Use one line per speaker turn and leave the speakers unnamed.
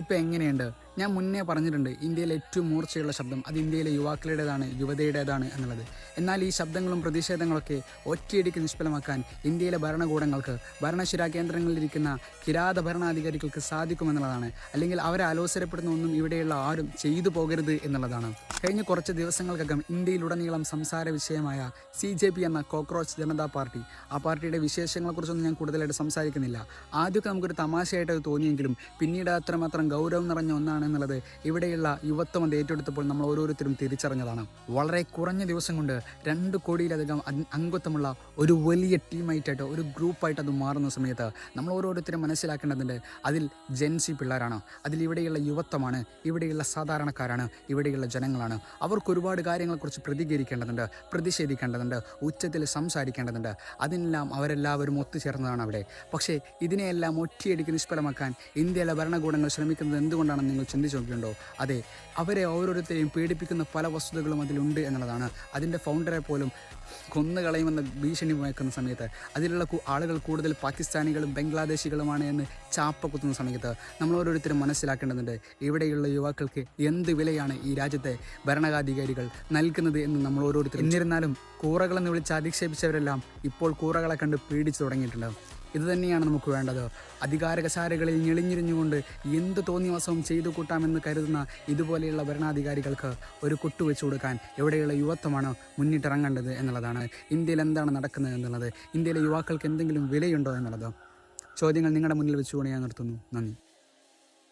ഇപ്പോൾ എങ്ങനെയുണ്ട്? ഞാൻ മുന്നേ പറഞ്ഞിട്ടുണ്ട്, ഇന്ത്യയിലെ ഏറ്റവും മൂർച്ചയുള്ള ശബ്ദം അത് ഇന്ത്യയിലെ യുവാക്കളുടേതാണ്, യുവതയുടേതാണ് എന്നുള്ളത്. എന്നാൽ ഈ ശബ്ദങ്ങളും പ്രതിഷേധങ്ങളൊക്കെ ഒറ്റയടിക്ക് നിഷ്ഫലമാക്കാൻ ഇന്ത്യയിലെ ഭരണകൂടങ്ങൾക്ക്, ഭരണശിരാ കേന്ദ്രങ്ങളിലിരിക്കുന്ന കിരാത ഭരണാധികാരികൾക്ക് സാധിക്കുമെന്നുള്ളതാണ്. അല്ലെങ്കിൽ അവരെ അലോസരപ്പെടുന്ന ഒന്നും ഇവിടെയുള്ള ആരും ചെയ്തു പോകരുത് എന്നുള്ളതാണ്. കഴിഞ്ഞ കുറച്ച് ദിവസങ്ങൾക്കകം ഇന്ത്യയിലുടനീളം സംസാര വിഷയമായ CJP എന്ന കോക്രോച്ച് ജനതാ പാർട്ടി, ആ പാർട്ടിയുടെ വിശേഷങ്ങളെക്കുറിച്ചൊന്നും ഞാൻ കൂടുതലായിട്ട് സംസാരിക്കുന്നില്ല. ആദ്യമൊക്കെ നമുക്കൊരു തമാശയായിട്ട് അത് തോന്നിയെങ്കിലും പിന്നീട് അത്രമാത്രം ഗൗരവം നിറഞ്ഞ ഒന്നാണെന്നുള്ളത് ഇവിടെയുള്ള യുവത്വം അത് ഏറ്റെടുത്തപ്പോൾ നമ്മൾ ഓരോരുത്തരും തിരിച്ചറിഞ്ഞതാണ്. വളരെ കുറഞ്ഞ ദിവസം കൊണ്ട് 2 കോടിയിലധികം അംഗത്വമുള്ള ഒരു വലിയ ടീമായിട്ടായിട്ട്, ഒരു ഗ്രൂപ്പായിട്ട് അത് മാറുന്ന സമയത്ത് നമ്മൾ ഓരോരുത്തരും മനസ്സിലാക്കേണ്ടതുണ്ട്, അതിൽ ജെൻസി പിള്ളേരാണ്, അതിൽ ഇവിടെയുള്ള യുവത്വമാണ്, ഇവിടെയുള്ള സാധാരണക്കാരാണ്, ഇവിടെയുള്ള ജനങ്ങളാണ്. അവർക്ക് ഒരുപാട് കാര്യങ്ങളെക്കുറിച്ച് പ്രതികരിക്കേണ്ടതുണ്ട്, പ്രതിഷേധിക്കേണ്ടതുണ്ട്, ഉച്ചത്തിൽ സംസാരിക്കേണ്ടതുണ്ട്. അതിനെല്ലാം അവരെല്ലാവരും ഒത്തുചേർന്നതാണ് അവിടെ. പക്ഷേ ഇതിനെയെല്ലാം ഒറ്റയടിക്ക് നിഷ്ഫലമാക്കാൻ ഇന്ത്യയിലെ ഭരണകൂടങ്ങൾ ശ്രമിക്കുന്നത് എന്തുകൊണ്ടാണെന്ന് നിങ്ങൾ ചിന്തിച്ചു നോക്കിയിട്ടുണ്ടോ? അതെ, അവരെ ഓരോരുത്തരെയും പീഡിപ്പിക്കുന്ന പല വസ്തുതകളും അതിലുണ്ട് എന്നുള്ളതാണ്. അതിൻ്റെ ഫൗണ്ടറെ പോലും കൊന്നുകളയുമെന്ന് ഭീഷണി മുഴക്കുന്ന സമയത്ത്, അതിലുള്ള ആളുകൾ കൂടുതൽ പാകിസ്ഥാനികളും ബംഗ്ലാദേശികളുമാണ് എന്ന് ചാപ്പ കുത്തുന്ന സമയത്ത് നമ്മൾ ഓരോരുത്തരും മനസ്സിലാക്കേണ്ടതുണ്ട്, ഇവിടെയുള്ള യുവാക്കൾക്ക് എന്ത് വിലയാണ് ഈ രാജ്യത്തെ ഭരണാധികാരികൾ നൽകുന്നത് എന്ന് നമ്മൾ ഓരോരുത്തരും. എന്നിരുന്നാലും കൂറകളെന്ന് വിളിച്ച് അധിക്ഷേപിച്ചവരെല്ലാം ഇപ്പോൾ കൂറകളെ കണ്ട് പേടിച്ചു തുടങ്ങിയിട്ടുണ്ട്. ഇതുതന്നെയാണ് നമുക്ക് വേണ്ടത്. അധികാര കസാരകളിൽ ഞെളിഞ്ഞിരിഞ്ഞുകൊണ്ട് എന്ത് തോന്നിയവസവും ചെയ്തു കൂട്ടാമെന്ന് കരുതുന്ന ഇതുപോലെയുള്ള ഭരണാധികാരികൾക്ക് ഒരു കുട്ടുവെച്ചു കൊടുക്കാൻ ഇവിടെയുള്ള യുവത്വമാണ് മുന്നിട്ടിറങ്ങേണ്ടത് എന്നുള്ളതാണ്. ഇന്ത്യയിൽ എന്താണ് നടക്കുന്നത് എന്നുള്ളത്, ഇന്ത്യയിലെ യുവാക്കൾക്ക് എന്തെങ്കിലും വിലയുണ്ടോ എന്നുള്ളത് ചോദ്യങ്ങൾ നിങ്ങളുടെ മുന്നിൽ വെച്ചുകൊണ്ട് ഞാൻ നിർത്തുന്നു. നന്ദി.